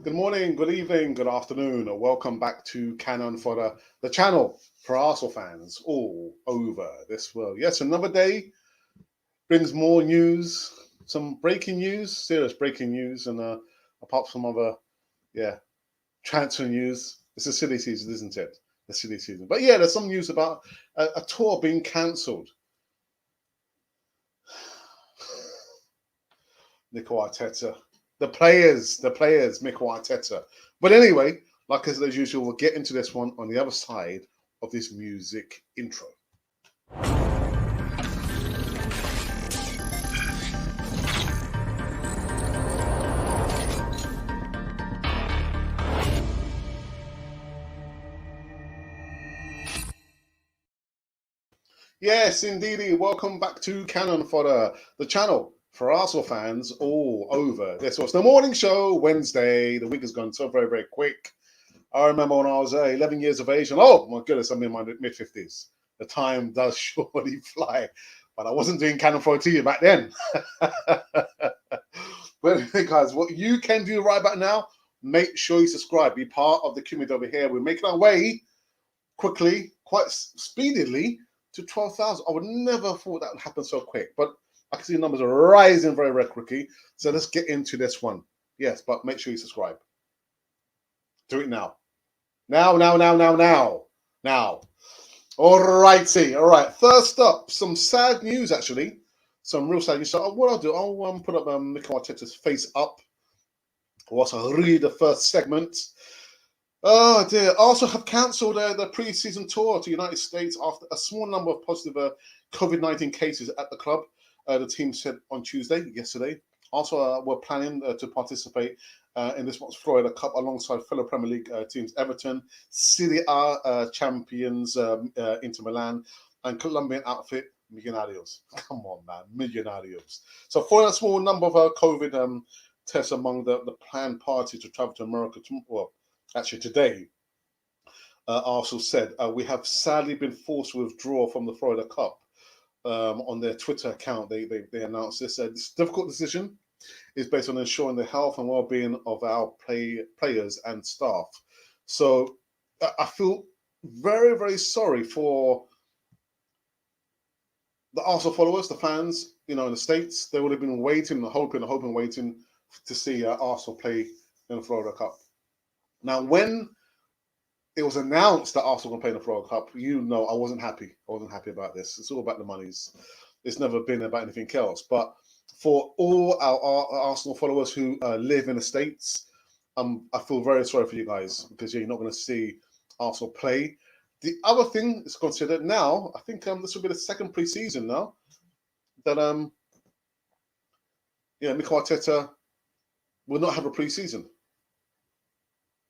Good morning, good evening, good afternoon, or welcome back to Canon for the channel for Arsenal fans all over this world. Yes, another day brings more news, some breaking news, serious breaking news, and apart from other, yeah, transfer news. It's a silly season, isn't it? The silly season. But yeah, there's some news about a tour being cancelled. Mikel Arteta. The players, Mikel Arteta. But anyway, like as usual, we'll get into this one on the other side of this music intro. Yes, indeedy. Welcome back to Canon for the channel for Arsenal fans all over. This was the morning show, Wednesday. The week has gone so very, very quick. I remember when I was 11 years of age, and oh my goodness, I'm in my mid 50s. The time does surely fly, but I wasn't doing Canon for TV back then. But anyway, guys, what you can do right about now, make sure you subscribe, be part of the community over here. We're making our way quickly, quite speedily, to 12,000. I would never have thought that would happen so quick, but I can see the numbers are rising very, very quickly. So let's get into this one. Yes, but make sure you subscribe. Do it now. Now. All righty. All right. First up, some sad news, actually. Some real sad news. So what I'll do, I'll put up Mikel Arteta's face up whilst I read the first segment. Oh dear. Also have cancelled the pre-season tour to the United States after a small number of positive COVID-19 cases at the club. The team said on yesterday. Also, we're planning to participate in this month's Florida Cup alongside fellow Premier League teams Everton, Serie A champions Inter Milan, and Colombian outfit Millonarios. Come on, man, Millonarios. So, for a small number of COVID tests among the planned party to travel to America, actually today, Arsenal said, we have sadly been forced to withdraw from the Florida Cup. On their Twitter account, they announced this. This difficult decision is based on ensuring the health and well-being of our players and staff. So I feel very, very sorry for the Arsenal followers, the fans, in the States. They would have been waiting, waiting to see Arsenal play in the Florida Cup. Now, when it was announced that Arsenal were playing the Florida Cup, I wasn't happy. I wasn't happy about this. It's all about the monies. It's never been about anything else. But for all our Arsenal followers who live in the States, I feel very sorry for you guys because you're not going to see Arsenal play. The other thing is considered now, I think this will be the second pre-season now that Mikel Arteta will not have a pre-season.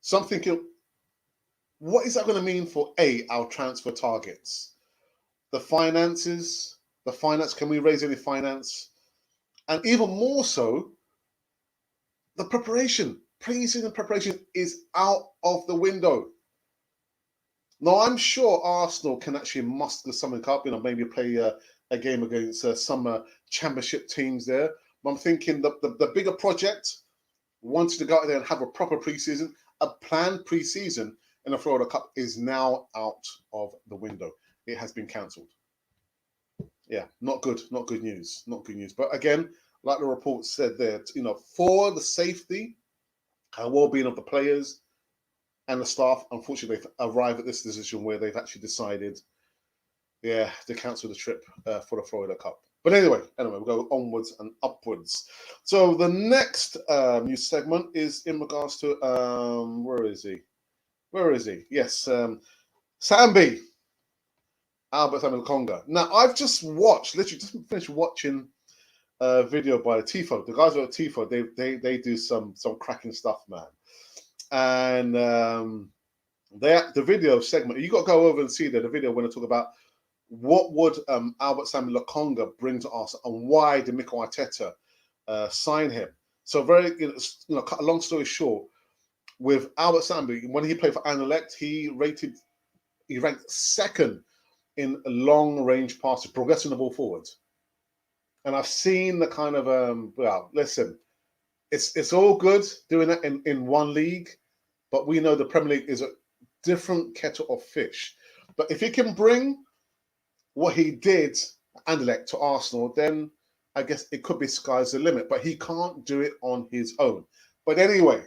So I'm thinking, what is that going to mean for our transfer targets? The finances, can we raise any finance? And even more so, the preparation, pre-season preparation is out of the window. Now, I'm sure Arsenal can actually muster something up, maybe play a game against some championship teams there. But I'm thinking the bigger project, wanting to go out there and have a proper pre-season, a planned pre-season in the Florida Cup is now out of the window. It has been cancelled. Yeah, not good news. But again, like the report said there, for the safety and well-being of the players and the staff, unfortunately, they've arrived at this decision where they've actually decided, to cancel the trip for the Florida Cup. But anyway, we'll go onwards and upwards. So the next news segment is in regards to where is he? Yes, Sambi, Albert Conga. Now, I've just finished watching a video by Tifo. The guys at Tifo, they do some cracking stuff, man. And the video segment, you got to go over and see the video when I talk about what would Albert Samuel Lokonga bring to us and why did Mikel Arteta sign him. So cut a long story short, with Albert Sambi, when he played for Anderlecht, he ranked second in long range passes, progressing the ball forward. And I've seen the kind of listen, it's all good doing that in one league, but we know the Premier League is a different kettle of fish. But if he can bring what he did Anderlecht to Arsenal, then I guess it could be sky's the limit. But he can't do it on his own. But anyway,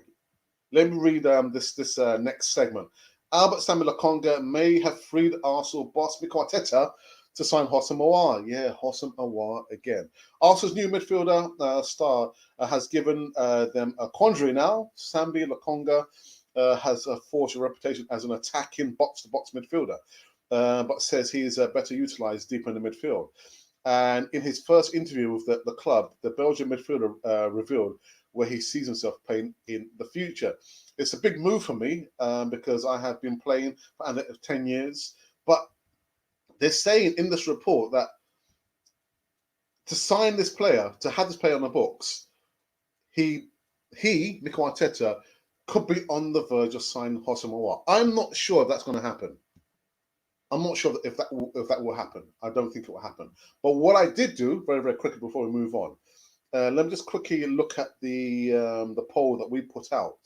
let me read this next segment. Albert Samuel Lokonga may have freed Arsenal boss Mikel Arteta to sign Houssem Aouar. Yeah, Houssem Aouar again. Arsenal's new midfielder star has given them a quandary now. Sambi Lokonga has forged a reputation as an attacking box-to-box midfielder, but says he is better utilised deeper in the midfield. And in his first interview with the club, the Belgian midfielder revealed where he sees himself playing in the future. It's a big move for me because I have been playing for under 10 years. But they're saying in this report that to sign this player, to have this player on the books, he Mikel Arteta, could be on the verge of signing Houssem Aouar. I'm not sure if that's going to happen. I'm not sure if that will happen. I don't think it will happen. But what I did do, very, very quickly before we move on, let me just quickly look at the poll that we put out.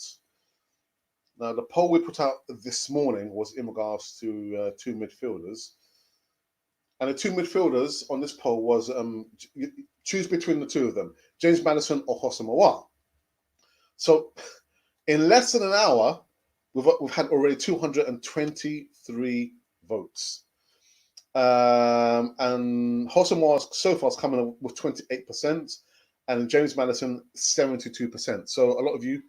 Now, the poll we put out this morning was in regards to two midfielders. And the two midfielders on this poll was choose between the two of them, James Maddison or Houssem Aouar. So in less than an hour, we've had already 223 votes. And Houssem Aouar so far is coming up with 28%, and James Maddison 72%. So a lot of you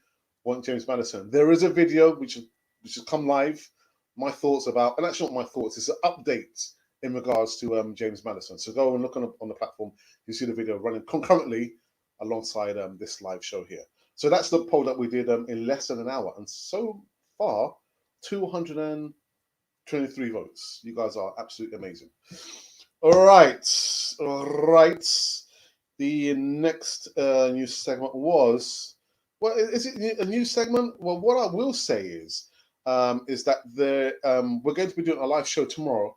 want James Maddison. There is a video which has come live. My thoughts about, and actually not my thoughts, it's an update in regards to James Maddison. So go and look on the platform. You see the video running concurrently alongside this live show here. So that's the poll that we did in less than an hour. And so far, 223 votes. You guys are absolutely amazing. All right. The next news segment was, well, is it a new segment? Well, what I will say is that we're going to be doing a live show tomorrow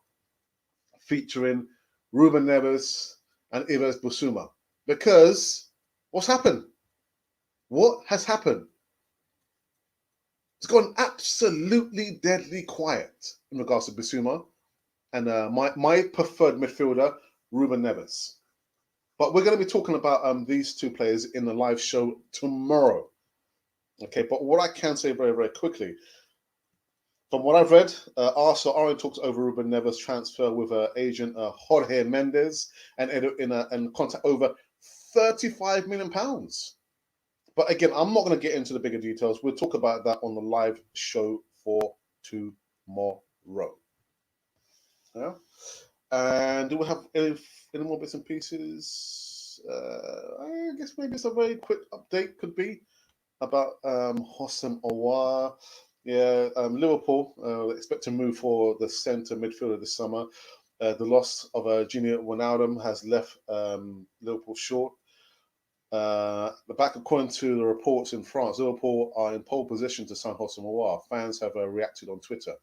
featuring Ruben Neves and Yves Bissouma. Because what's happened? What has happened? It's gone absolutely deadly quiet in regards to Bissouma and my preferred midfielder, Ruben Neves. But we're going to be talking about these two players in the live show tomorrow. Okay, but what I can say very, very quickly, from what I've read, Arsenal are in talks over Ruben Neves' transfer with agent Jorge Mendes and contact over £35 million. But again, I'm not going to get into the bigger details. We'll talk about that on the live show for tomorrow. Yeah. And do we have any more bits and pieces? I guess maybe it's a very quick update, could be, about Houssem Aouar. Yeah, Liverpool expect to move for the centre midfielder this summer. The loss of Junior Wijnaldum has left Liverpool short. Back according to the reports in France, Liverpool are in pole position to sign Houssem Aouar. Fans have reacted on Twitter.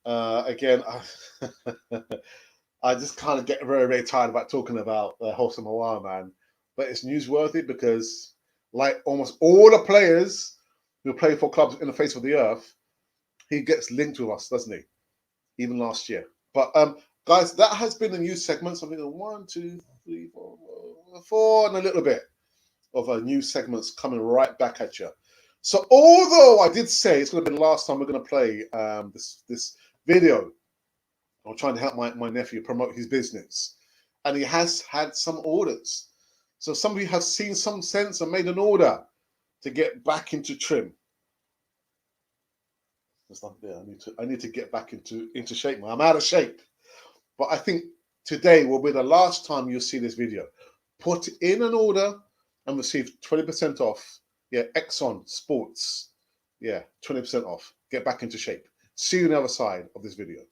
Again, I just kind of get very, very tired about talking about Houssem Aouar, man. But it's newsworthy because, like almost all the players who play for clubs in the face of the earth, he gets linked with us, doesn't he? Even last year. But guys, that has been the news segment. Something like 1, 2, 3, 4, and a little bit of news segments coming right back at you. So although I did say it's going to be the last time we're going to play this video, I'm trying to help my nephew promote his business, and he has had some orders. So some of you have seen some sense and made an order to get back into trim. It's like, yeah, I need to get back into shape, man. I'm out of shape. But I think today will be the last time you'll see this video. Put in an order and receive 20% off. Yeah, Exxon Sports. Yeah, 20% off. Get back into shape. See you on the other side of this video.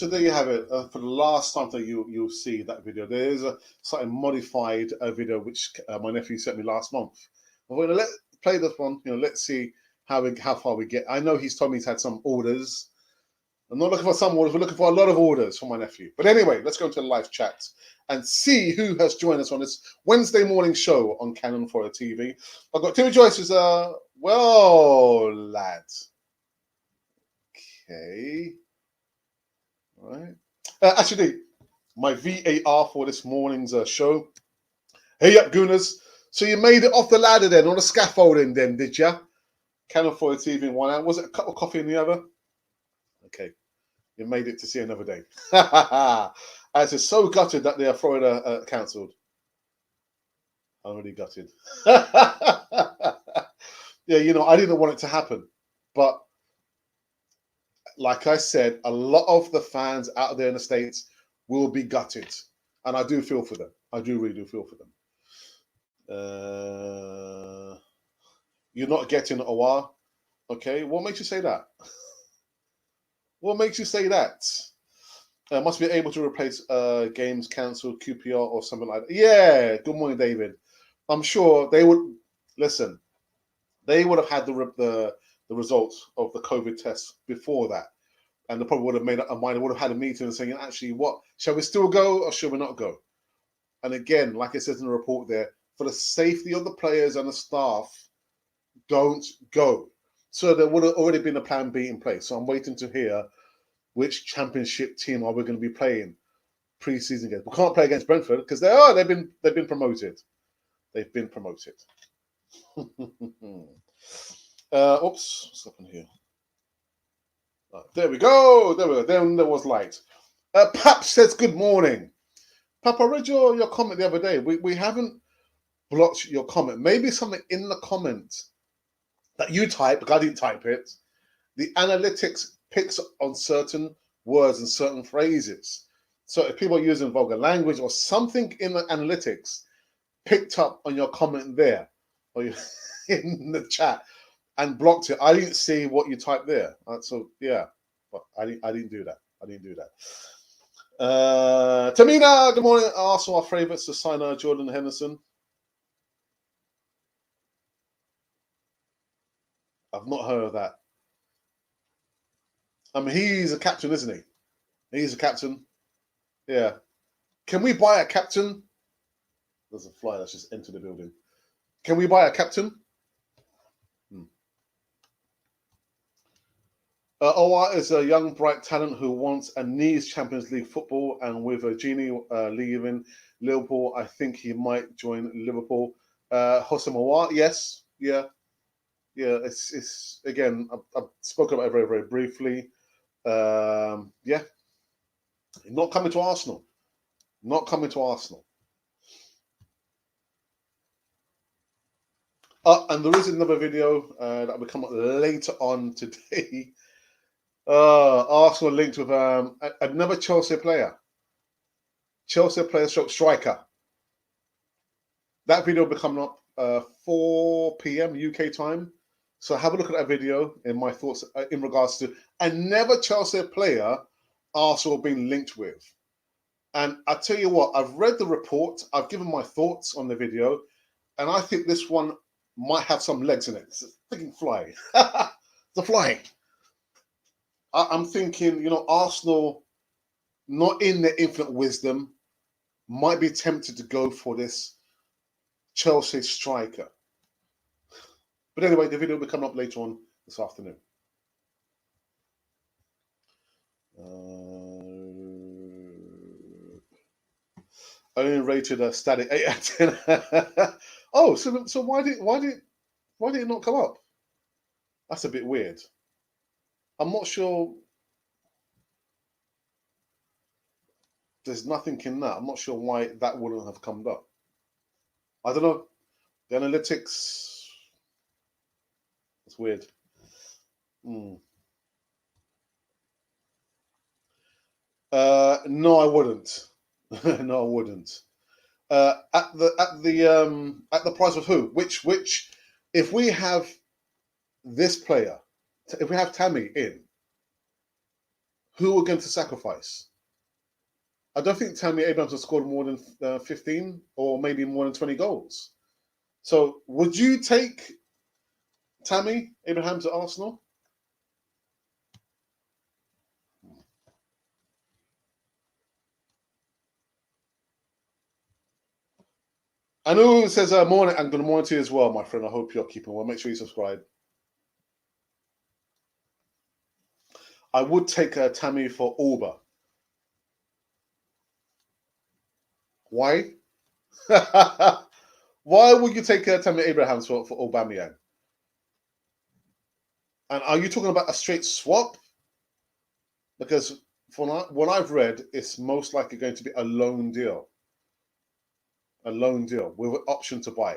So there you have it. For the last time that you'll see that video, there is a slightly modified video which my nephew sent me last month. We're going to play this one. Let's see how far we get. I know he's told me he's had some orders. I'm not looking for some orders. We're looking for a lot of orders for my nephew. But anyway, let's go into the live chat and see who has joined us on this Wednesday morning show on Canon for a TV. I've got Timmy Joyce who's well, lads. Okay. All right. Actually, my VAR for this morning's show. Hey up, Gooners. So you made it off the ladder then, on the scaffolding then, did ya? Canon for a TV in 1 hour. Was it a cup of coffee in the other? Okay. You made it to see another day. I was so gutted that they are Florida cancelled. I'm really gutted. Yeah, I didn't want it to happen. But like I said, a lot of the fans out there in the States will be gutted. And I do feel for them. I really do feel for them. You're not getting Aouar. Okay, what makes you say that? What makes you say that? Must be able to replace games cancelled, QPR or something like that. Yeah, good morning, David. I'm sure they would listen. They would have had the results of the COVID tests before that, and they probably would have made up a mind. They would have had a meeting and saying, actually, what shall we still go or shall we not go? And again, like it says in the report there, for the safety of the players and the staff, don't go. So there would have already been a plan B in place. So I'm waiting to hear which championship team are we going to be playing pre-season against. We can't play against Brentford because they've been promoted. They've been promoted. Oops, what's happened here? There we go. Then there was light. Pap says good morning. Pap, I read your comment the other day. We haven't blocked your comment. Maybe something in the comment that you type, because I didn't type it. The analytics picks on certain words and certain phrases. So if people are using vulgar language or something in the analytics picked up on your comment there or in the chat and blocked it, I didn't see what you typed there. So yeah, but I didn't do that. I didn't do that. Tamina, good morning. Also, our favourites to sign Jordan Henderson. I've not heard of that. I mean, he's a captain, isn't he? He's a captain. Yeah. Can we buy a captain? There's a fly that's just entered the building. Can we buy a captain? Aouar is a young, bright talent who wants and needs Champions League football, and with Genie leaving Liverpool, I think he might join Liverpool. Houssem Aouar, yes, yeah. It's again. I've spoken about it very, very briefly. Yeah, not coming to Arsenal. Not coming to Arsenal. And there is another video that will come up later on today. Arsenal linked with another Chelsea player. Chelsea player striker. That video will be coming up 4 p.m. UK time. So have a look at that video in my thoughts in regards to another Chelsea player Arsenal being linked with. And I tell you what, I've read the report. I've given my thoughts on the video. And I think this one might have some legs in it. It's a freaking fly. It's a fly. I'm thinking, Arsenal, not in their infinite wisdom, might be tempted to go for this Chelsea striker. But anyway, the video will be coming up later on this afternoon. Only rated a static 8 out of 10. Oh, so why did it not come up? That's a bit weird. I'm not sure. There's nothing in that. I'm not sure why that wouldn't have come up. I don't know. The analytics. It's weird. No, I wouldn't. No, I wouldn't. At the price of who? Which? If we have this player, if we have Tammy in, who we're going to sacrifice. I don't think Tammy Abrahams has scored more than 15 or maybe more than 20 goals. So would you take Tammy Abrahams at Arsenal? I know it says morning and good morning to you as well, my friend. I hope you're keeping well. Make sure you subscribe. I would take Tammy for Auba. Why? Why would you take Tammy Abrahams for Aubameyang? And are you talking about a straight swap? Because from what I've read, it's most likely going to be a loan deal. A loan deal with an option to buy.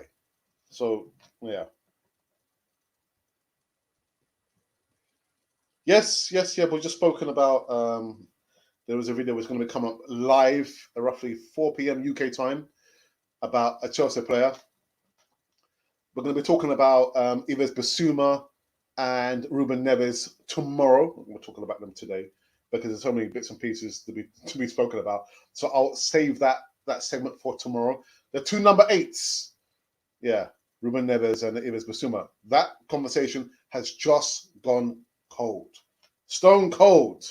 So, yeah. Yes. We've just spoken about, there was a video that's going to be coming up live at roughly 4 p.m. UK time about a Chelsea player. We're going to be talking about Neves Bissouma and Ruben Neves tomorrow. We're talking about them today because there's so many bits and pieces to be spoken about. So I'll save that segment for tomorrow. The two number 8s, yeah, Ruben Neves and Neves Bissouma. That conversation has just gone cold, stone cold.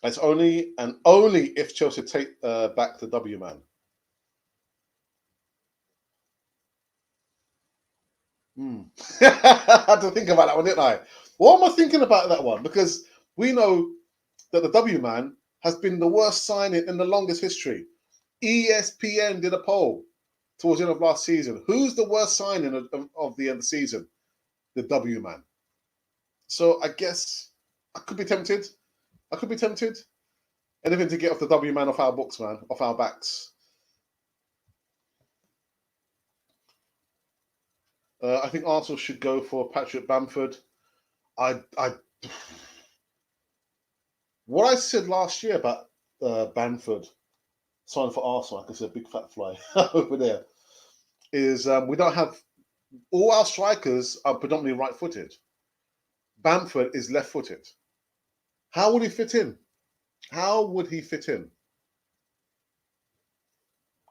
It's only if Chelsea take back the W, man. I had to think about that one, didn't I? What am I thinking about that one? Because we know that the W man has been the worst signing in the longest history. ESPN did a poll towards the end of last season. Who's the worst signing of the end of the season? The W man. So I guess I could be tempted. Anything to get off the W man off our books, man, off our backs. I think Arsenal should go for Patrick Bamford. What I said last year about Bamford signing for Arsenal, I can see a big fat fly over there, is we don't have, all our strikers are predominantly right-footed. Bamford is left-footed. How would he fit in?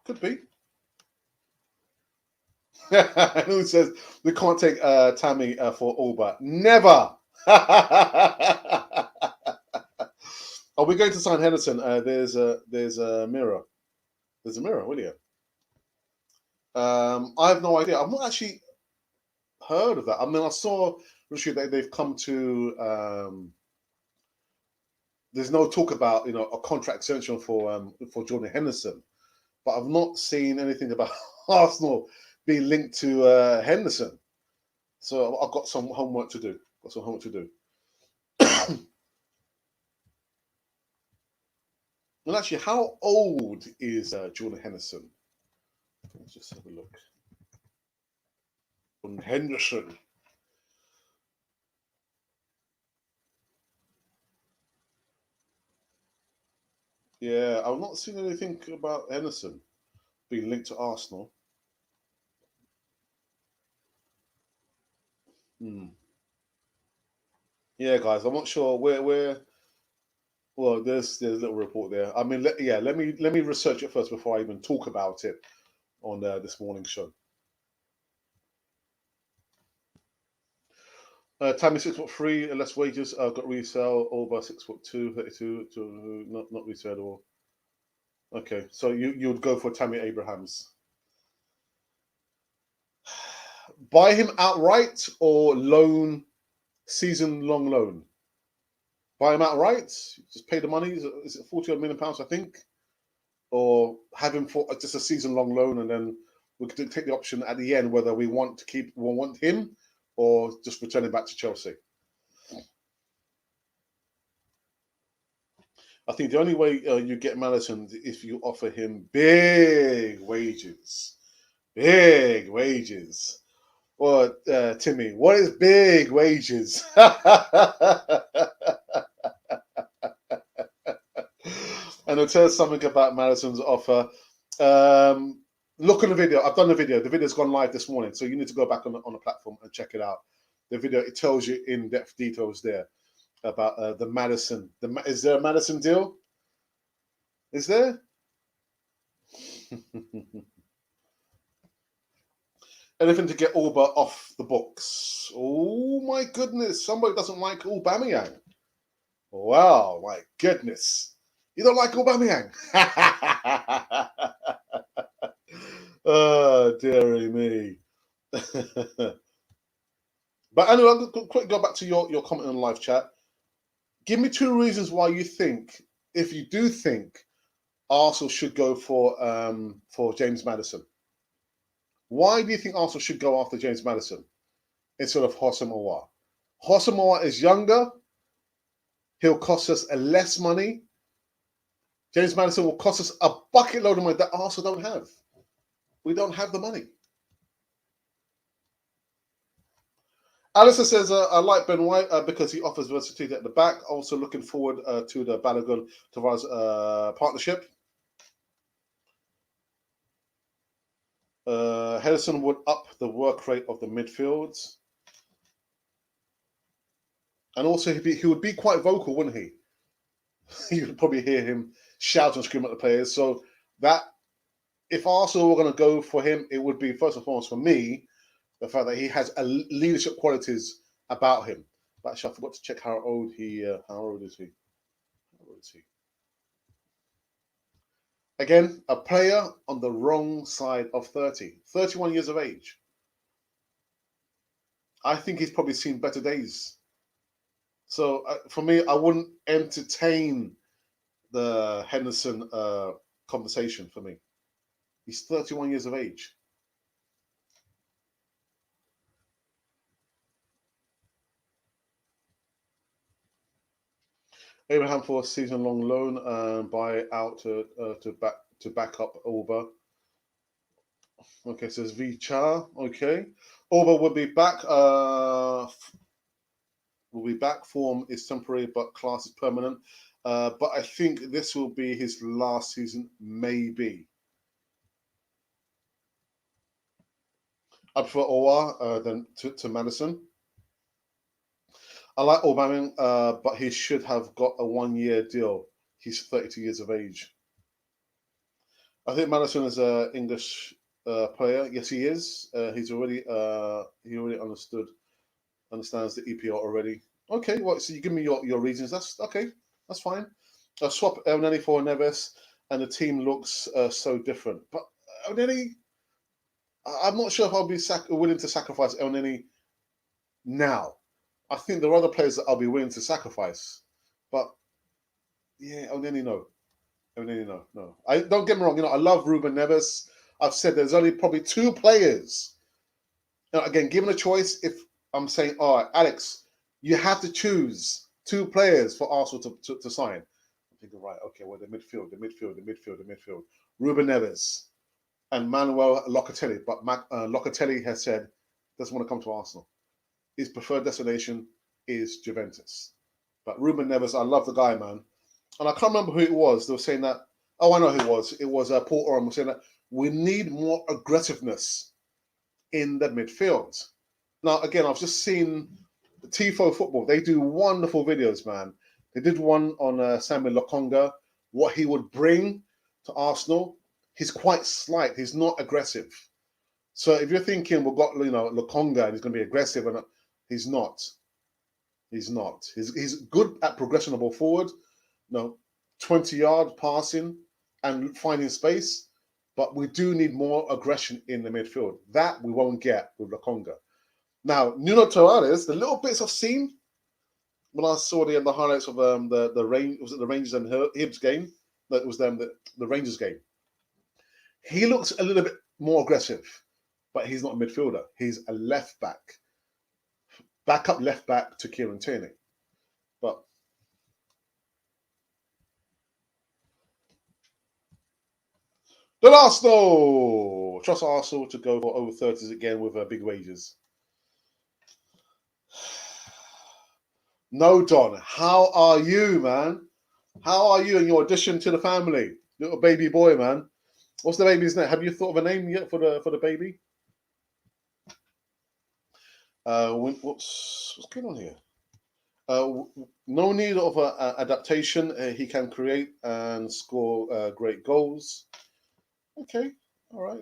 Could be. Who says we can't take Tammy for Auba? Never. Are we going to sign Henderson? There's a mirror. There's a mirror, will you? I have no idea. I've not actually heard of that. I mean, I saw that they've come to. There's no talk about a contract extension for Jordan Henderson, but I've not seen anything about Arsenal being linked to Henderson. So I've got some homework to do. And actually, how old is Jordan Henderson? Let's just have a look. On Henderson. Yeah, I've not seen anything about Henderson being linked to Arsenal. Yeah, guys, I'm not sure where. Well, there's a little report there. I mean, let me research it first before I even talk about it on this morning's show. Tammy 6'3", less wages. Got resale over 6'2", 32 to not resellable. Okay, so you would go for Tammy Abrahams. Buy him outright or loan, season-long loan? Buy him outright, just pay the money. Is it £40 million, I think? Or have him for just a season-long loan, and then we could take the option at the end whether we want him or just return him back to Chelsea. I think the only way you get Maddison is if you offer him big wages. Big wages. Or Timmy, what is big wages? And it'll tell us something about Maddison's offer. Look on the video. I've done the video. The video's gone live this morning, so you need to go back on the platform and check it out. the video, it tells you in-depth details there about the Maddison. Is there a Maddison deal? Is there? Anything to get Aouar off the books? Oh my goodness! Somebody doesn't like Aubameyang. Wow, my goodness! You don't like Aubameyang? Oh, dearie me. But anyway, I'll quickly go back to your comment on live chat. Give me 2 reasons why you think, if you do think, Arsenal should go for James Maddison. Why do you think Arsenal should go after James Maddison instead of Houssem Aouar? Houssem Aouar is younger. He'll cost us less money. James Maddison will cost us a bucket load of money that Arsenal don't have. We don't have the money. Alison says, I like Ben White because he offers versatility at the back. Also looking forward to the Balogun-Tavares partnership. Henderson would up the work rate of the midfields. And also, he would be quite vocal, wouldn't he? You would probably hear him shout and scream at the players. So that, if Arsenal were going to go for him, it would be, first and foremost, for me, the fact that he has leadership qualities about him. But actually, I forgot to check how old is he? How old is he? Again, a player on the wrong side of 30. 31 years of age. I think he's probably seen better days. So for me, I wouldn't entertain the Henderson conversation for me. He's 31 years of age. Abraham for a season-long loan buy out to back up Aouar. Okay, says V Char. Okay, Aouar will be back. Form is temporary, but class is permanent. But I think this will be his last season, maybe. I prefer Aouar than to Maddison. I like Aubameyang, but he should have got a 1-year deal. He's 32 years of age. I think Maddison is an English player. Yes, he is. He already understands the EPL already. Okay, well, so you give me your reasons. That's okay. That's fine. I'll swap Elneny for Neves, and the team looks so different. But Elneny, I'm not sure if I'll be willing to sacrifice Elneny now. I think there are other players that I'll be willing to sacrifice. But yeah, Elneny, no. Elneny, no. I don't get me wrong. I love Ruben Neves. I've said there's only probably 2 players. Again, given a choice, if I'm saying, all right, Alex, you have to choose 2 players for Arsenal to sign. I'm thinking, right, okay, well, the midfield. Ruben Neves and Manuel Locatelli. But Locatelli has said doesn't want to come to Arsenal. His preferred destination is Juventus. But Ruben Neves, I love the guy, man. And I can't remember who it was. They were saying that, oh, I know who it was. It was Paul Oram was saying that we need more aggressiveness in the midfield. Now, again, I've just seen the Tifo Football. They do wonderful videos, man. They did one on Samuel Lokonga, what he would bring to Arsenal. He's quite slight. He's not aggressive. So if you're thinking we've got, Lokonga and he's going to be aggressive, and he's not. He's not. He's good at progression of ball forward, 20-yard passing and finding space. But we do need more aggression in the midfield. That we won't get with Lokonga. Now, Nuno Tavares, the little bits I've seen when I saw the highlights of the Rangers and Hibs game. That was the Rangers game. He looks a little bit more aggressive, but he's not a midfielder. He's a left back. Backup left back to Kieran Tierney. But the Arsenal! Trust Arsenal to go for over 30s again with big wages. No, Don. How are you, man? How are you in your addition to the family? Little baby boy, man. What's the baby's name? Have you thought of a name yet for the baby? What's going on here? No need of adaptation. He can create and score great goals. Okay, all right.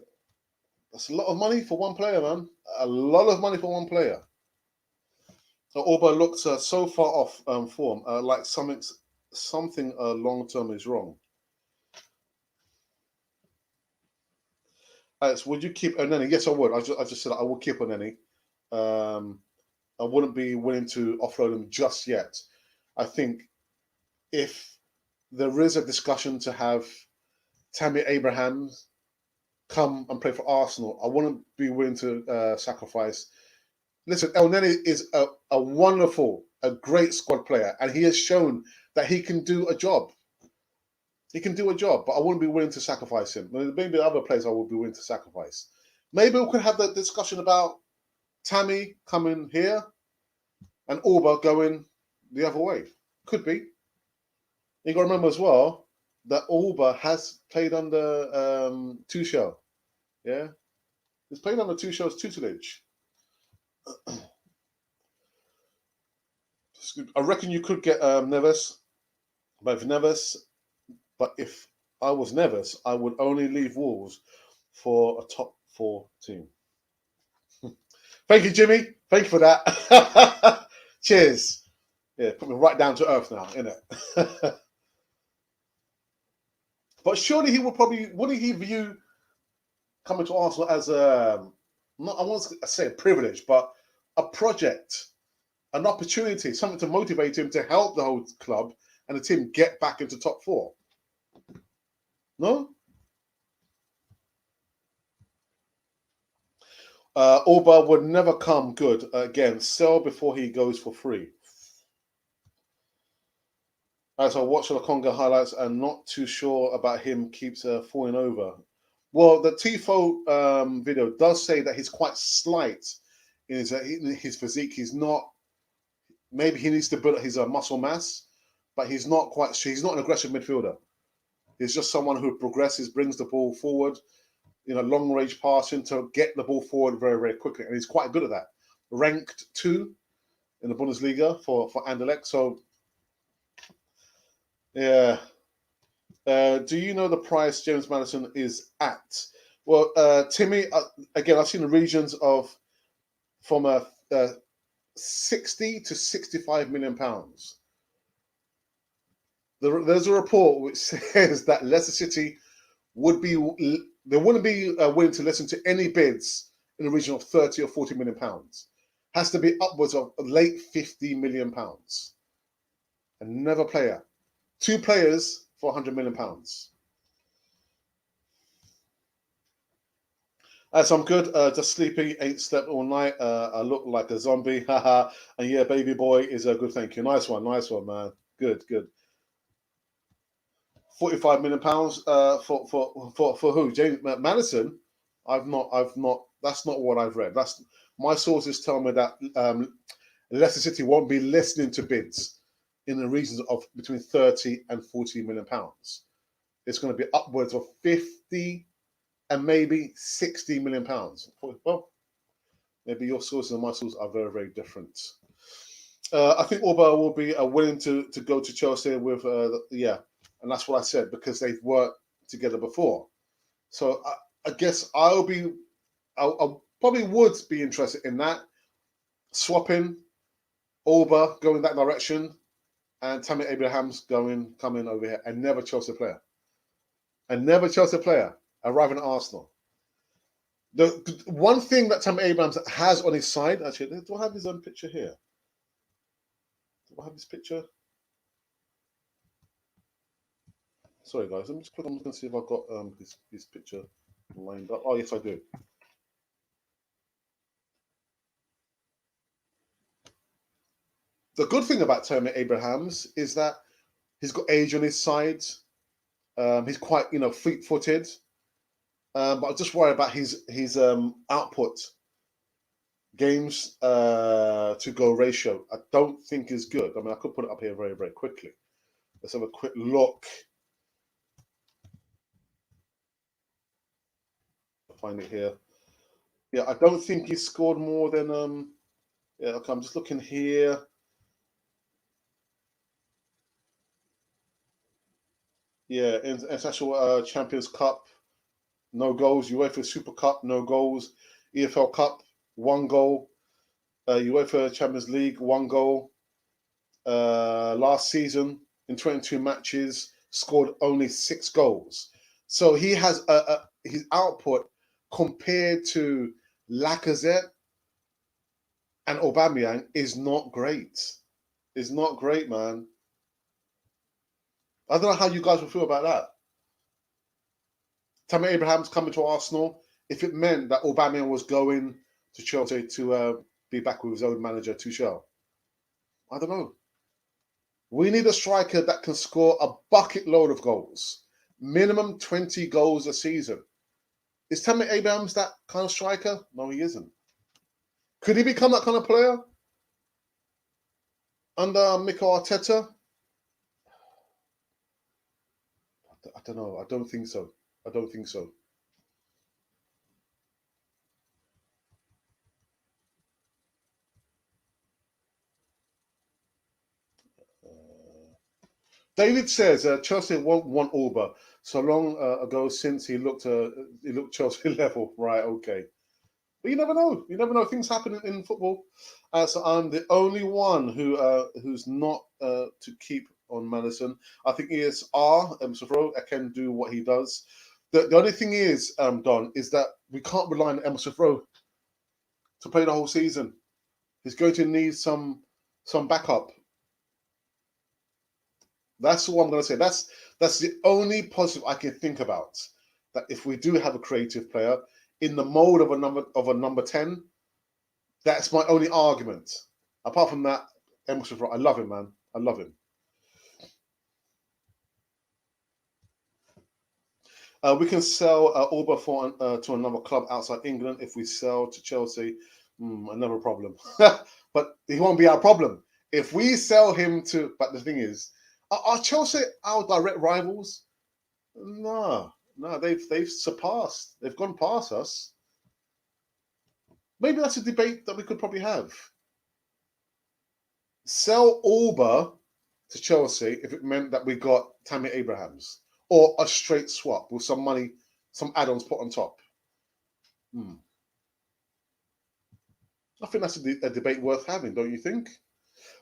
That's a lot of money for one player, man. A lot of money for one player. Orba looks so far off form, like something long term is wrong. Alex, would you keep Oneni? Yes, I would. I just said I would keep Oneni. I wouldn't be willing to offload him just yet. I think if there is a discussion to have Tammy Abraham come and play for Arsenal, I wouldn't be willing to sacrifice. Listen, El Neni is a wonderful, a great squad player, and he has shown that he can do a job. He can do a job, but I wouldn't be willing to sacrifice him. Maybe other players I would be willing to sacrifice. Maybe we could have that discussion about Tammy coming here and Orba going the other way. Could be. You got to remember as well that Orba has played under Tuchel. Yeah, he's played under Tuchel's tutelage. I reckon you could get Neves, but if I was Neves, I would only leave Wolves for a top 4 team. Thank you, Jimmy. Thank you for that. Cheers. Yeah, put me right down to earth now, innit? But surely he would wouldn't he view coming to Arsenal as not, I won't say a privilege, but a project, an opportunity, something to motivate him to help the whole club and the team get back into top 4. No? Orba would never come good again. Sell before he goes for free. As I watch the Conga highlights, I'm not too sure about him. Keeps falling over. Well, the Tifo video does say that he's quite slight in his physique. He's not. Maybe he needs to build his muscle mass, but he's not quite. He's not an aggressive midfielder. He's just someone who progresses, brings the ball forward, long range passing to get the ball forward very, very quickly, and he's quite good at that. Ranked 2 in the Bundesliga for Anderlecht. So, yeah. Do you know the price James Maddison is at? Well, Timmy, again, I've seen the regions from 60 to 65 million pounds. There's a report which says that Leicester City wouldn't be willing to listen to any bids in the region of 30 or 40 million pounds. Has to be upwards of late 50 million pounds. Another player. 2 players for 100 million pounds. So I'm good. Just sleeping. Ain't slept all night. I look like a zombie. Haha. And yeah, baby boy is a good. Thank you. Nice one, man. Good. 45 million pounds. For who? James Maddison. I've not. That's not what I've read. That's my sources tell me that Leicester City won't be listening to bids in the regions of between 30 and 40 million pounds. It's going to be upwards of 50 and maybe 60 million pounds. Well, maybe your sources and my sources are very, very different. I think Orba will be willing to go to Chelsea with, and that's what I said, because they've worked together before. So I guess I probably would be interested in that, swapping Orba going that direction, and Tammy Abraham's coming over here, and never Chelsea player. Arriving at Arsenal. The one thing that Tammy Abrahams has on his side, actually, do I have his own picture here? Do I have his picture? Sorry, guys. Let me just click on. I'm going to see if I've got his picture lined up. Oh, yes, I do. The good thing about Tammy Abrahams is that he's got age on his side. He's quite, fleet-footed. But I just worry about his output, games to goal ratio. I don't think is good. I mean, I could put it up here very, very quickly. Let's have a quick look. I'll find it here. Yeah, I don't think he scored more than Yeah, okay, I'm just looking here. Yeah, International Champions Cup, no goals. UEFA Super Cup, no goals. EFL Cup, 1 goal. UEFA Champions League, 1 goal. Last season, in 22 matches, scored only 6 goals. So he has his output compared to Lacazette and Aubameyang is not great. Is not great, man. I don't know how you guys would feel about that. Tammy Abraham's coming to Arsenal. If it meant that Aubameyang was going to Chelsea to be back with his own manager, Tuchel, I don't know. We need a striker that can score a bucket load of goals, minimum 20 goals a season. Is Tammy Abrahams that kind of striker? No, he isn't. Could he become that kind of player under Mikel Arteta? I don't know. I don't think so. I don't think so. David says Chelsea won't want Auba so long ago since he looked Chelsea level. Right, okay. But you never know. You never know. Things happen in football. So I'm the only one who's not to keep on Maddison. I think he is Emerson can do what he does. The only thing is, Don, is that we can't rely on Emerson Rowe to play the whole season. He's going to need some backup. That's what I'm going to say. That's the only positive I can think about. That if we do have a creative player in the mode of a number 10, that's my only argument. Apart from that, Emerson Rowe, I love him, man. I love him. We can sell Auba to another club outside England. If we sell to Chelsea, another problem. But he won't be our problem. If we sell him to... But the thing is, are Chelsea our direct rivals? No, they've surpassed. They've gone past us. Maybe that's a debate that we could probably have. Sell Auba to Chelsea if it meant that we got Tammy Abrahams, or a straight swap with some money, some add-ons put on top. I think that's a debate worth having, don't you think?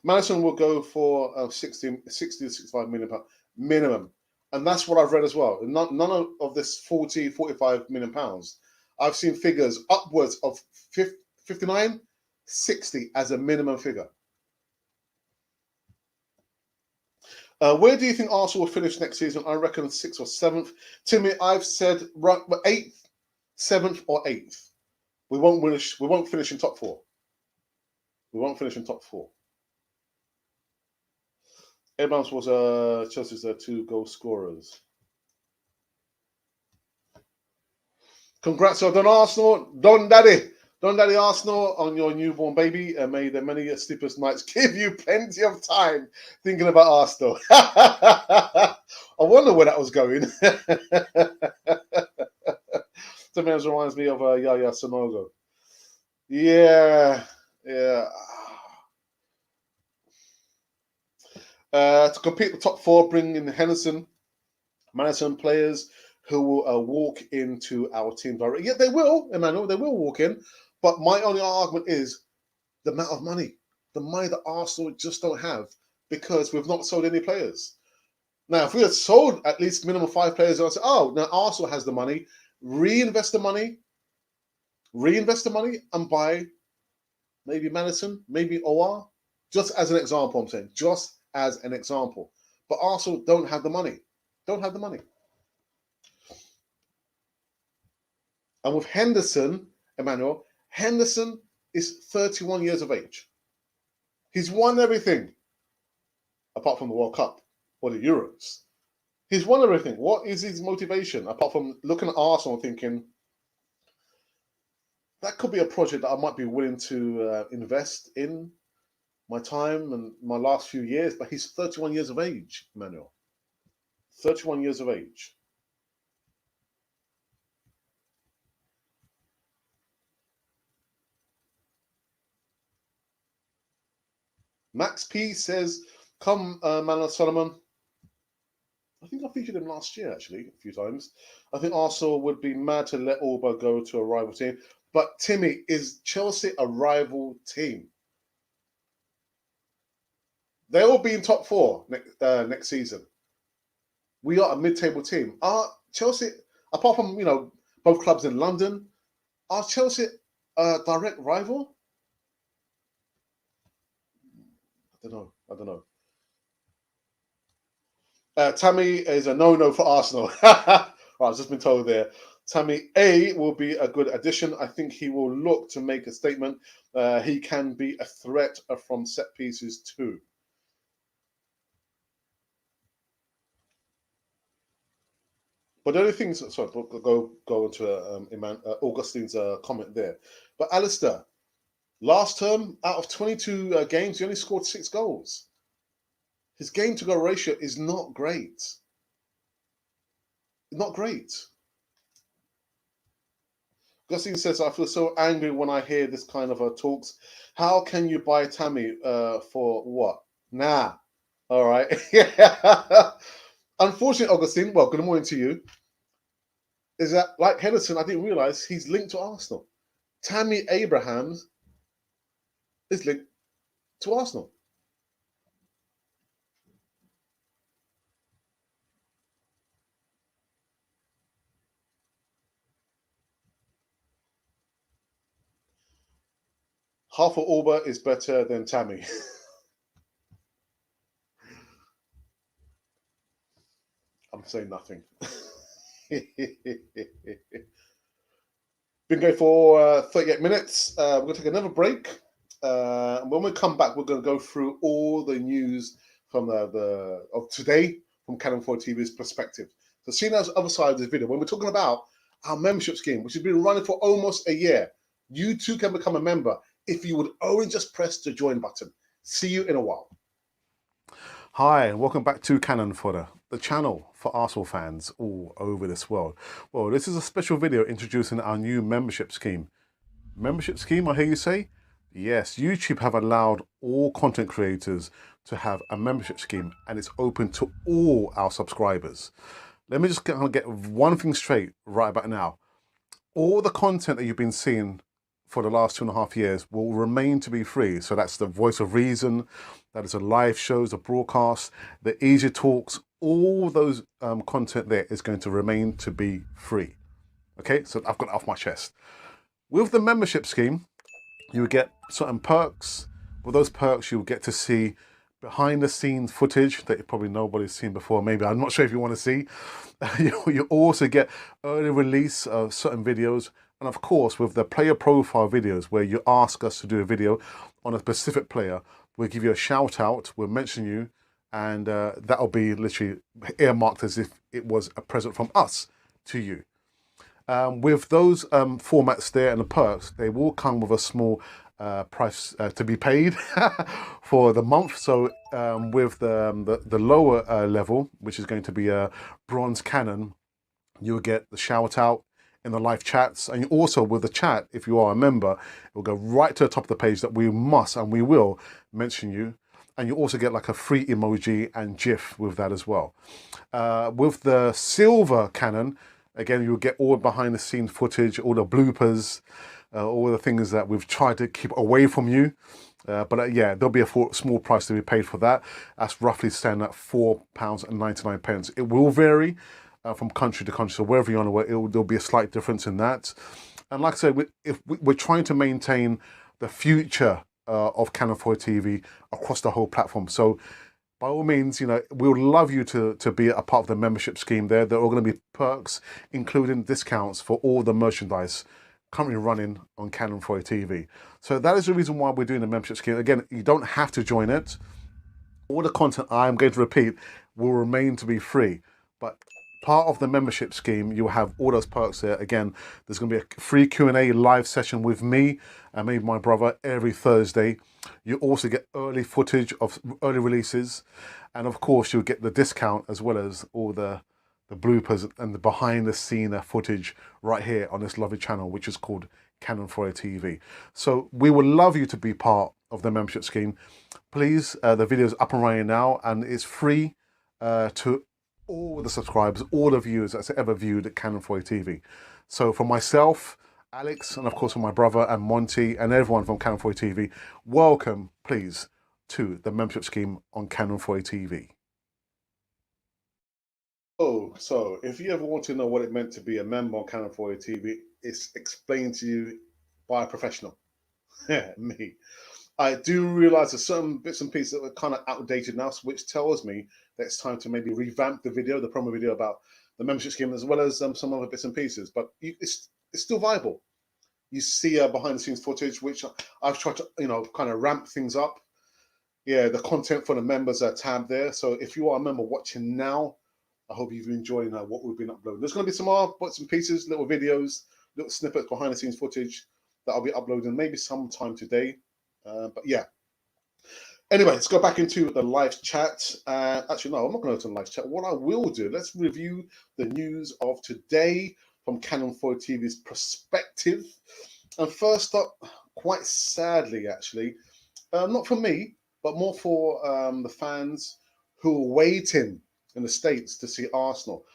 Maddison will go for 60 to 65 million pounds minimum. And that's what I've read as well. None of this 40, 45 million pounds. I've seen figures upwards of 59, 60 as a minimum figure. Where do you think Arsenal will finish next season? I reckon 6th or 7th. Timmy, I've said 8th, 7th or 8th. We won't finish in top 4. We won't finish in top 4. Abrams was Chelsea's 2 goal scorers. Congrats on Arsenal, Don Daddy Arsenal on your newborn baby. May the many sleepless nights give you plenty of time thinking about Arsenal. I wonder where that was going. Sometimes reminds me of Yaya Sonogo. Yeah. To compete the top 4, bring in Henderson, Maddison players who will walk into our team directly. Yeah, they will, Emmanuel. They will walk in. But my only argument is the amount of money. The money that Arsenal just don't have because we've not sold any players. Now, if we had sold at least minimum 5 players, I'd say, oh, now Arsenal has the money. Reinvest the money, and buy maybe Maddison, maybe Aouar. Just as an example, I'm saying. Just as an example. But Arsenal don't have the money. Don't have the money. And with Henderson, Emmanuel, Henderson is 31 years of age. He's won everything, apart from the World Cup or the Euros. He's won everything. What is his motivation, apart from looking at Arsenal and thinking, that could be a project that I might be willing to invest in my time and my last few years, but he's 31 years of age, Emmanuel. 31 years of age. Max P says, come, Manor Solomon. I think I featured him last year, actually, a few times. I think Arsenal would be mad to let Auba go to a rival team. But, Timmy, is Chelsea a rival team? They'll all be in top four next season. We are a mid-table team. Are Chelsea, apart from, both clubs in London, are Chelsea a direct rival? I don't know. Tammy is a no-no for Arsenal. I've just been told there. Tammy A will be a good addition. I think he will look to make a statement. He can be a threat from set pieces too. But the only things, sorry, go into Augustine's comment there. But Alistair, last term, out of 22 games, he only scored 6 goals. His game-to-goal ratio is not great. Not great. Augustine says, I feel so angry when I hear this kind of talks. How can you buy Tammy for what? Nah. All right. Unfortunately, Augustine, well, good morning to you. Is that, like Henderson, I didn't realize he's linked to Arsenal. Tammy Abrahams is linked to Arsenal. Half of Auba is better than Tammy. I'm saying nothing. Been going for 38 minutes. We're going to take another break. When we come back, we're going to go through all the news from of today from Canon 4 TV's perspective. So seeing as other side of this video, when we're talking about our membership scheme, which has been running for almost a year, you too can become a member if you would only just press the join button. See you in a while. Hi, and welcome back to Cannon Fodder, the channel for Arsenal fans all over this world. Well, this is a special video introducing our new membership scheme. Membership scheme, I hear you say? Yes, YouTube have allowed all content creators to have a membership scheme, and it's open to all our subscribers. Let me just get one thing straight right about now. All the content that you've been seeing for the last 2.5 years will remain to be free. So that's the Voice of Reason, that is the live shows, the broadcasts, the easy talks, all those content there is going to remain to be free. Okay, so I've got it off my chest. With the membership scheme, you get certain perks. With those perks, you'll get to see behind the scenes footage that probably nobody's seen before. Maybe, I'm not sure if you want to see. You also get early release of certain videos. And of course, with the player profile videos, where you ask us to do a video on a specific player, we'll give you a shout out, we'll mention you, and that'll be literally earmarked as if it was a present from us to you. With those formats there and the perks, they will come with a small price to be paid for the month. So with the lower level, which is going to be a bronze cannon, you'll get the shout out in the live chats, and also with the chat, if you are a member, it will go right to the top of the page that we must and we will mention you. And you also get like a free emoji and GIF with that as well. With the silver cannon, again, you'll get all behind the scenes footage, all the bloopers, all the things that we've tried to keep away from you. But yeah, there'll be a small price to be paid for that. That's roughly standing at £4.99. It will vary from country to country. So wherever you're on the way, there'll be a slight difference in that. And like I said, we're trying to maintain the future of Canon 4 TV across the whole platform. So by all means, we would love you to be a part of the membership scheme there. There are going to be perks, including discounts for all the merchandise currently running on Canon 4 TV. So that is the reason why we're doing the membership scheme. Again, you don't have to join it. All the content I'm going to repeat will remain to be free. But part of the membership scheme, you'll have all those perks there. Again, there's going to be a free Q&A live session with me and maybe my brother every Thursday. You also get early footage of early releases. And of course, you'll get the discount as well as all the bloopers and the behind the scene footage right here on this lovely channel, which is called Canon 4A TV. So we would love you to be part of the membership scheme. Please, the video is up and running now, and it's free to all the subscribers, all the viewers that's ever viewed Canon 4A TV. So for myself, Alex, and of course for my brother and Monty and everyone from Canon 4A TV, welcome, please, to the membership scheme on Canon 4A TV. Oh, so if you ever want to know what it meant to be a member on Canon 4A TV, it's explained to you by a professional, me. I do realize there's certain bits and pieces that are kind of outdated now, which tells me that it's time to maybe revamp the video, the promo video about the membership scheme, as well as some other bits and pieces. But it's still viable. You see behind the scenes footage, which I've tried to, kind of ramp things up. Yeah, the content for the members are tabbed there. So if you are a member watching now, I hope you've enjoyed what we've been uploading. There's going to be some more bits and pieces, little videos, little snippets, behind the scenes footage that I'll be uploading maybe sometime today. But yeah. Anyway, let's go back into the live chat. Actually, no, I'm not going to go to the live chat. What I will do, let's review the news of today from Canon 4A TV's perspective. And first up, quite sadly, actually, not for me, but more for the fans who are waiting in the States to see Arsenal.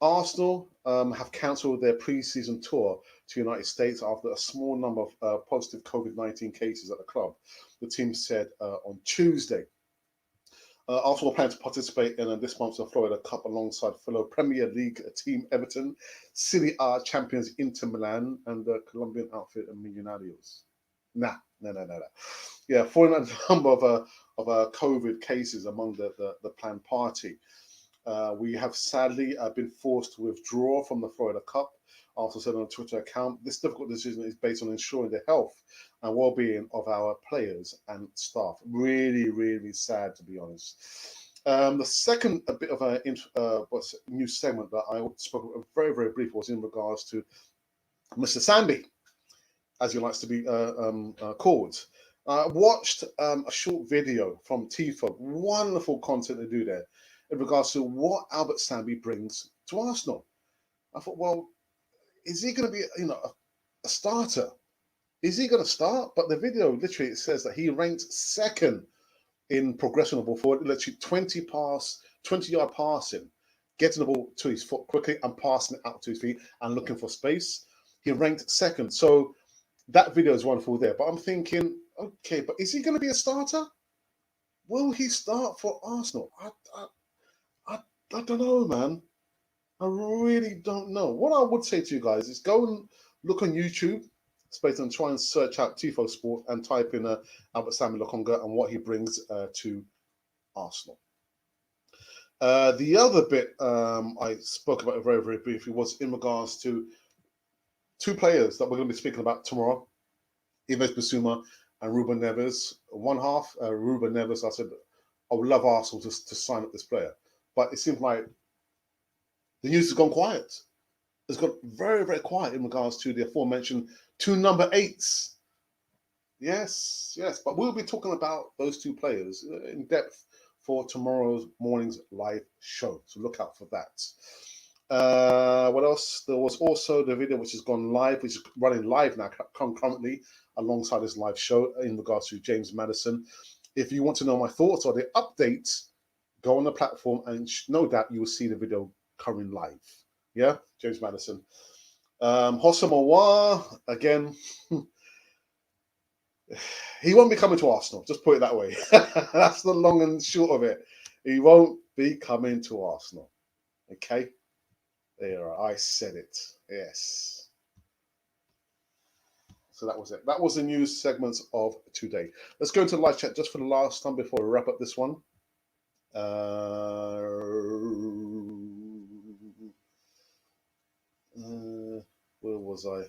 Arsenal have cancelled their pre-season tour to the United States after a small number of positive COVID-19 cases at the club, the team said on Tuesday. Arsenal plan to participate in this month's Florida Cup alongside fellow Premier League team Everton, Serie A champions Inter Milan, and the Colombian outfit Millonarios. Nah. Yeah, following a number of COVID cases among the planned party. We have sadly been forced to withdraw from the Florida Cup. Also said on a Twitter account, this difficult decision is based on ensuring the health and well-being of our players and staff. Really, really sad, to be honest. The second bit of a new segment that I spoke very, very brief was in regards to Mr. Sambi, as he likes to be called. I watched a short video from Tifo. Wonderful content to do there in regards to what Albert Sambi brings to Arsenal. I thought, well, is he going to be, a starter? Is he going to start? But the video literally it says that he ranked second in progression of the ball forward, literally 20-yard passing, getting the ball to his foot quickly and passing it out to his feet and looking for space. He ranked second. So that video is wonderful there. But I'm thinking, okay, but is he going to be a starter? Will he start for Arsenal? I don't know, man. I really don't know. What I would say to you guys is go and look on YouTube, space and try and search out Tifo Sport and type in Albert Sambi Lokonga and what he brings to Arsenal. The other bit I spoke about very, very briefly was in regards to two players that we're going to be speaking about tomorrow, Neves Bissouma and Ruben Neves. One half, Ruben Neves, I said, I would love Arsenal to sign up this player. But it seems like the news has gone quiet. It's got very, very quiet in regards to the aforementioned two number 8s. Yes. But we'll be talking about those two players in depth for tomorrow's morning's live show. So look out for that. What else? There was also the video which has gone live, which is running live now concurrently alongside this live show in regards to James Maddison. If you want to know my thoughts or the updates, go on the platform and no doubt you will see the video coming live. Yeah, James Maddison. Houssem Aouar, again, he won't be coming to Arsenal, just put it that way. That's the long and short of it. He won't be coming to Arsenal. Okay? There, I said it. Yes. So that was it. That was the news segments of today. Let's go into the live chat just for the last time before we wrap up this one. Where was I?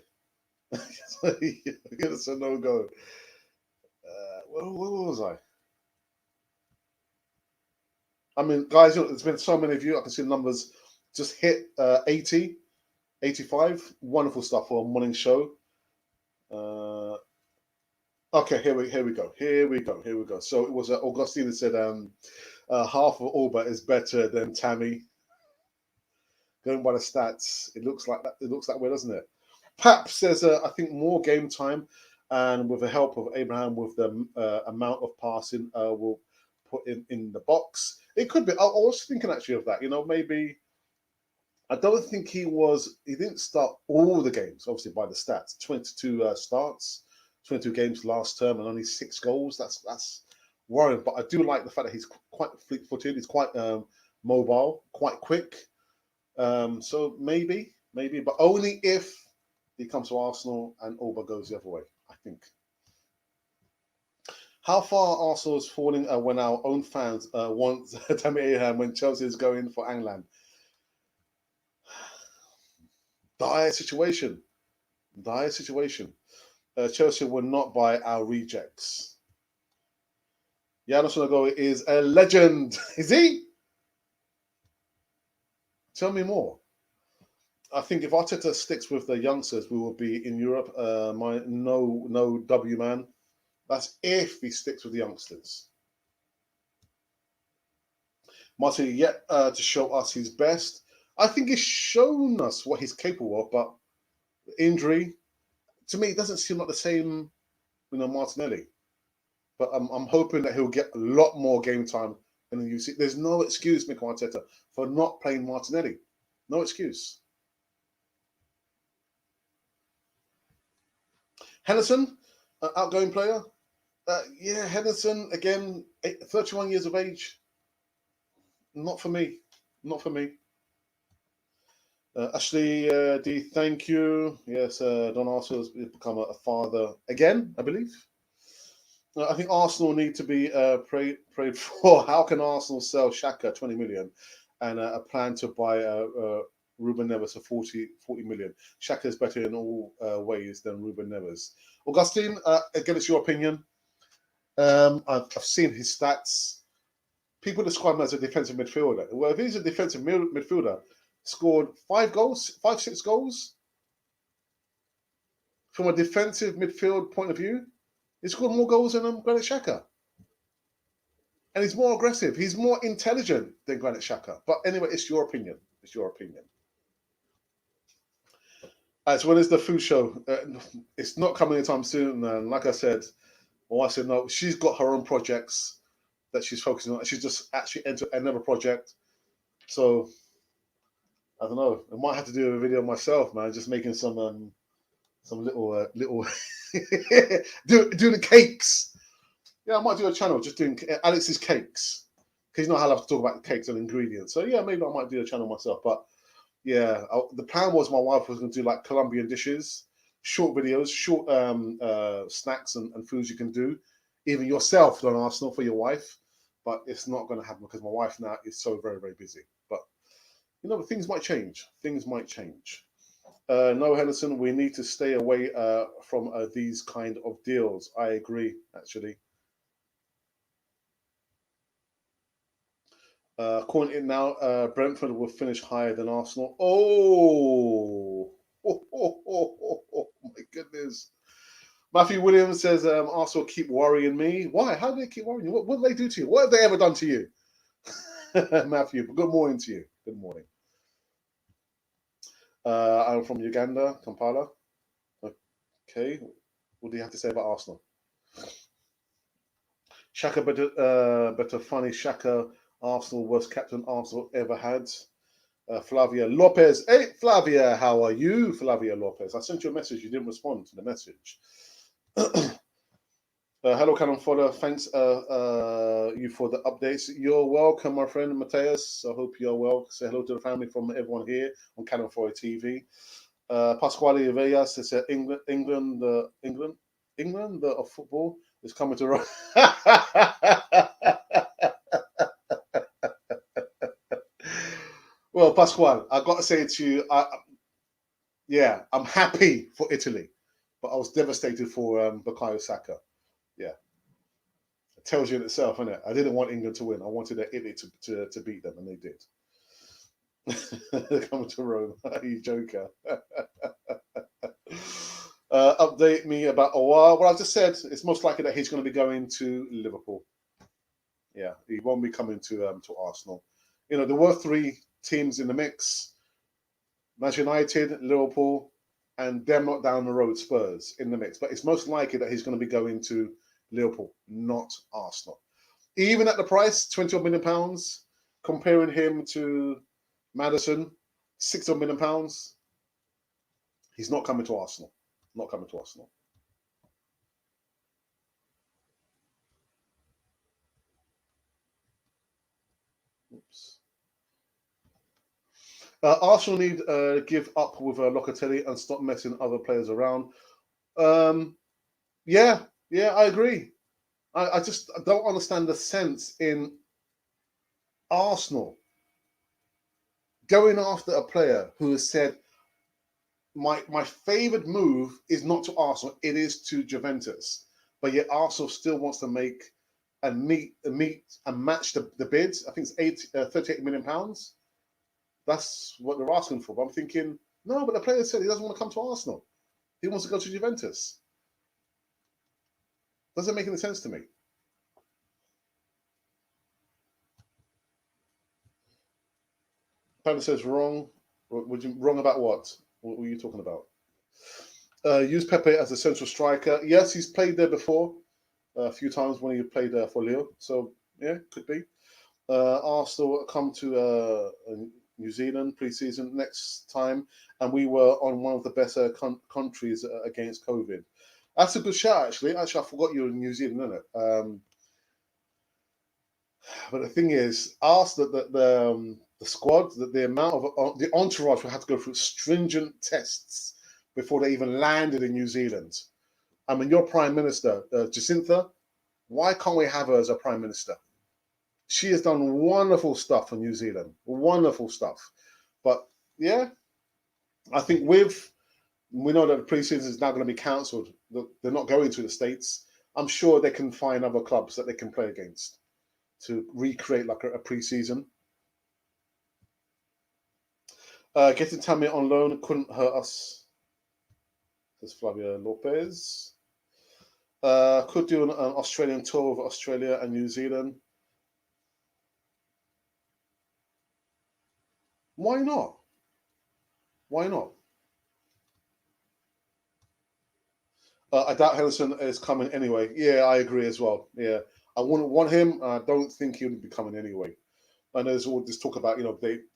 It's a no-go. Where was I? I mean, guys, there's been so many of you. I can see the numbers just hit 80, 85. Wonderful stuff for a morning show. Okay, here we go. So it was Augustine that said half of Auba is better than Tammy. Going by the stats, it looks like that. It looks that way, doesn't it? Pap says, I think more game time, and with the help of Abraham, with the amount of passing, will put in the box. It could be. I was thinking actually of that. Maybe. I don't think he didn't start all the games, obviously by the stats. 22 starts, 22 games last term, and only 6 goals. That's worrying. But I do like the fact that he's quite fleet-footed. He's quite mobile, quite quick. So maybe, but only if he comes to Arsenal and Auba goes the other way, I think. How far Arsenal is falling when our own fans want Tammy Abraham when Chelsea is going for England? Dire situation. Chelsea will not buy our rejects. Janos Onago is a legend. Is he? Tell me more. I think if Arteta sticks with the youngsters, we will be in Europe. No W man. That's if he sticks with the youngsters. Marty yet to show us his best. I think he's shown us what he's capable of, but injury, to me, it doesn't seem like the same, Martinelli. But I'm hoping that he'll get a lot more game time in the UC. There's no excuse, Mikel Arteta, for not playing Martinelli. No excuse. Henderson, outgoing player. Yeah, Henderson, again, 31 years of age. Not for me. Ashley D, thank you. Yes, Don Arsenal has become a father again, I believe. I think Arsenal need to be prayed for. How can Arsenal sell Xhaka 20 million and a plan to buy Ruben Neves for 40 million? Xhaka is better in all ways than Ruben Neves. Augustine, again, it's your opinion. I've seen his stats. People describe him as a defensive midfielder. Well, if he's a defensive midfielder, scored 6 goals. From a defensive midfield point of view, he scored more goals than Granit Xhaka. And he's more aggressive. He's more intelligent than Granit Xhaka. But anyway, it's your opinion. So when is the food show? It's not coming anytime soon. And like I said, my wife said no. She's got her own projects that she's focusing on. She's just actually entered another project. So I don't know. I might have to do a video myself, man. Just making some little do the cakes. Yeah, I might do a channel just doing Alex's cakes. Because you know how I love to talk about cakes and ingredients. So yeah, maybe I might do a channel myself. But yeah, the plan was my wife was going to do like Colombian dishes, short videos, short snacks and foods you can do, even yourself, Don Arsenal, for your wife. But it's not going to happen because my wife now is so very, very busy. But things might change. No, Henderson, we need to stay away from these kind of deals. I agree, actually. According to it now, Brentford will finish higher than Arsenal. Oh, my goodness. Matthew Williams says, Arsenal keep worrying me. Why? How do they keep worrying you? What do they do to you? What have they ever done to you? Matthew, good morning to you. Good morning. I'm from Uganda, Kampala. Okay. What do you have to say about Arsenal? Xhaka better funny. Xhaka, Arsenal, worst captain Arsenal ever had. Flavia Lopez. Hey, Flavia, how are you? Flavia Lopez. I sent you a message. You didn't respond to the message. Hello, Canon Fodder. Thanks you for the updates. You're welcome, my friend Mateus. I hope you're well. Say hello to the family from everyone here on Canon Fodder TV. Pasquale Vegas says England of football is coming to Rome. Well, Pasquale, I got to say to you, I'm happy for Italy, but I was devastated for Bukayo Saka. Yeah, it tells you in itself, isn't it? I didn't want England to win. I wanted Italy to beat them, and they did. They're coming to Rome, you joker. Update me about Aouar. Well, I just said it's most likely that he's going to be going to Liverpool. Yeah, he won't be coming to Arsenal. There were 3 teams in the mix: Manchester United, Liverpool, and them not down the road Spurs in the mix. But it's most likely that he's going to be going to Liverpool, not Arsenal. Even at the price, £20 million, comparing him to Maddison, £6 million, he's not coming to Arsenal. Not coming to Arsenal. Oops. Arsenal need give up with Locatelli and stop messing other players around. Yeah, I agree. I just don't understand the sense in Arsenal going after a player who has said, my favoured move is not to Arsenal, it is to Juventus. But yet Arsenal still wants to make and meet and match the bids. I think it's £38 million. That's what they're asking for. But I'm thinking, no, but the player said he doesn't want to come to Arsenal. He wants to go to Juventus. Doesn't make any sense to me. Panda says wrong. Wrong about what? What were you talking about? Use Pepe as a central striker. Yes, he's played there before a few times when he played for Lille. So yeah, could be. Arsenal come to New Zealand pre-season next time, and we were on one of the better countries against COVID. That's a good shout, actually. Actually, I forgot you were in New Zealand, isn't it? But the thing is, the squad, the amount of the entourage will have to go through stringent tests before they even landed in New Zealand. I mean, your Prime Minister, Jacinta, why can't we have her as a Prime Minister? She has done wonderful stuff for New Zealand, wonderful stuff. But yeah, I think we know that the pre-season is now going to be cancelled. They're not going to the States. I'm sure they can find other clubs that they can play against to recreate like a pre-season. Getting Tammy on loan couldn't hurt us, says Flavia Lopez. Could do an Australian tour of Australia and New Zealand. Why not? Why not? I doubt Henderson is coming anyway. Yeah, I agree as well. Yeah, I wouldn't want him. I don't think he would be coming anyway. I know there's all this talk about,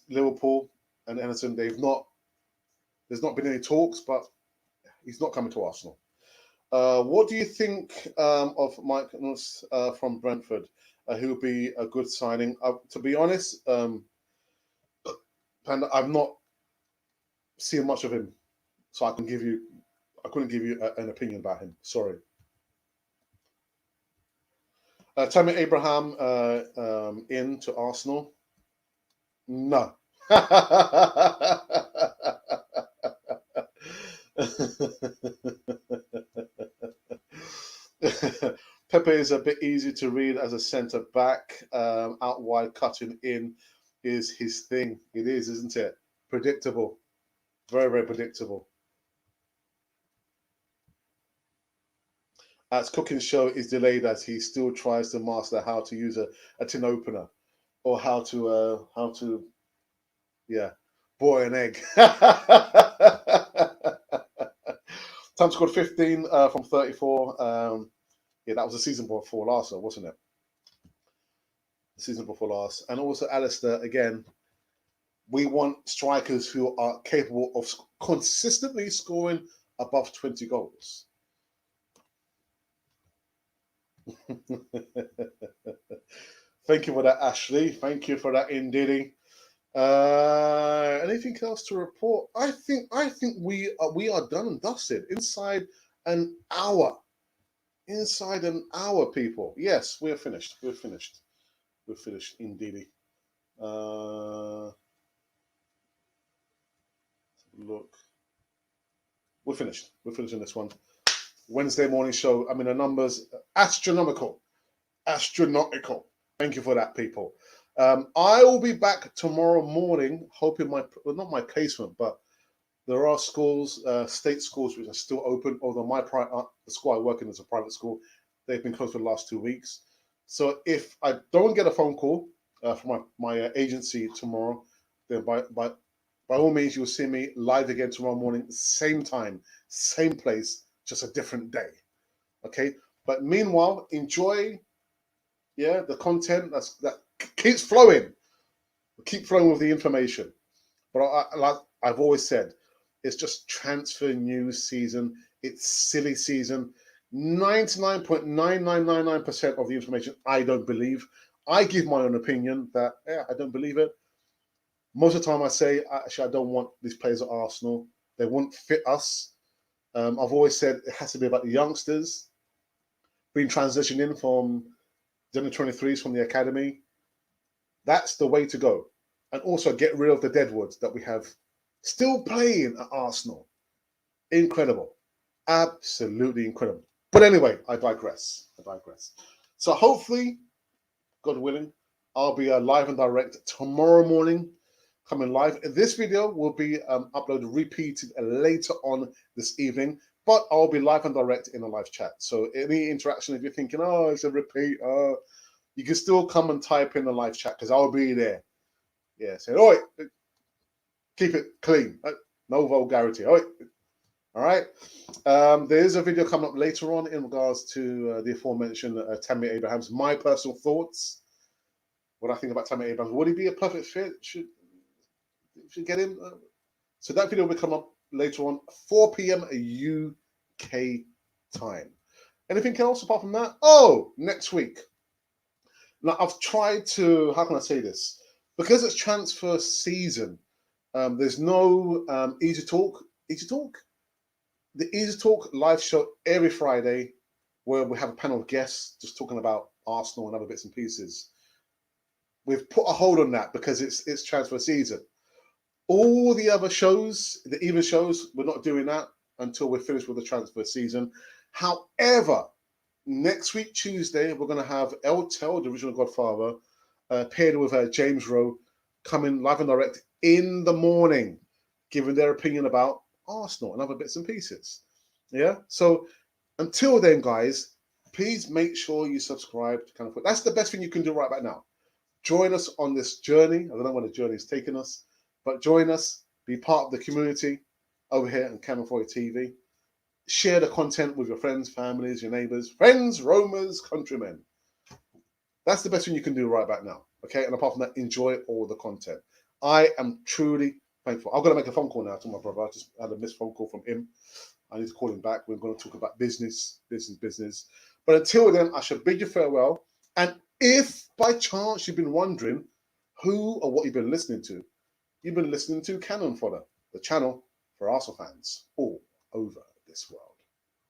Liverpool and Henderson. There's not been any talks, but he's not coming to Arsenal. What do you think of Mike Nuss from Brentford? Who would be a good signing? To be honest, and I've not seen much of him, so I couldn't give you an opinion about him. Sorry. Tammy Abraham into Arsenal? No. Pepe is a bit easy to read as a centre back. Out wide, cutting in is his thing. It is, isn't it? Predictable. Very, very predictable. As cooking show is delayed as he still tries to master how to use a tin opener or how to boil an egg. Time scored 15 from 34. Yeah, that was the season before last, wasn't it? The season before last. And also Alistair, again, we want strikers who are capable of consistently scoring above 20 goals. Thank you for that, Ashley. Thank you for that, indeed. Anything else to report? I think we are done and dusted inside an hour. Inside an hour, people. Yes, we're finished. We're finished. We're finished, indeed. Look, we're finished. We're finishing this one. Wednesday morning show. I mean, the numbers astronomical. Thank you for that, people. I will be back tomorrow morning, hoping not my placement, but there are schools, state schools, which are still open. Although the school I work in is a private school, they've been closed for the last 2 weeks. So if I don't get a phone call from my agency tomorrow, then by by all means, you'll see me live again tomorrow morning, same time, same place, just a different day. Okay, but meanwhile, enjoy, the content that keeps flowing. Keep flowing with the information. But like I've always said, it's just transfer news season. It's silly season. 99.9999% of the information I don't believe. I give my own opinion that I don't believe it. Most of the time I say, actually, I don't want these players at Arsenal. They won't fit us. I've always said it has to be about the youngsters being transitioned in from the under 23s from the academy. That's the way to go. And also get rid of the deadwoods that we have still playing at Arsenal. Incredible. Absolutely incredible. But anyway, I digress. So hopefully, God willing, I'll be live and direct tomorrow morning, coming live. This video will be uploaded, repeated later on this evening, but I'll be live and direct in a live chat. So any interaction, if you're thinking, oh, it's a repeat, you can still come and type in the live chat because I'll be there. Yeah, say, oh, keep it clean. No vulgarity. All right. There is a video coming up later on in regards to the aforementioned Tammy Abrahams. My personal thoughts. What I think about Tammy Abrahams. Would he be a perfect fit? Should get him? So that video will come up later on, 4 p.m. UK time. Anything else apart from that? Oh, next week. Now, I've tried to, how can I say this? Because it's transfer season, there's no Easy Talk. Easy Talk? The Easy Talk live show every Friday where we have a panel of guests just talking about Arsenal and other bits and pieces. We've put a hold on that because it's transfer season. All the other shows, the even shows, we're not doing that until we're finished with the transfer season. However, next week, Tuesday, we're going to have El Tel, the original Godfather, paired with James Rowe, coming live and direct in the morning, giving their opinion about Arsenal and other bits and pieces. Yeah. So until then, guys, please make sure you subscribe to Cannon Foot. That's the best thing you can do right about now. Join us on this journey. I don't know where the journey is taking us, but join us, be part of the community over here on Cannon Foot TV. Share the content with your friends, families, your neighbors, friends, roamers, countrymen. That's the best thing you can do right about now. Okay. And apart from that, enjoy all the content. I am truly thankful. I'm going to make a phone call now to my brother. I just had a missed phone call from him. I need to call him back. We're going to talk about business. But until then, I shall bid you farewell. And if by chance you've been wondering who or what you've been listening to, you've been listening to Cannon Fodder, the channel for Arsenal fans. Always.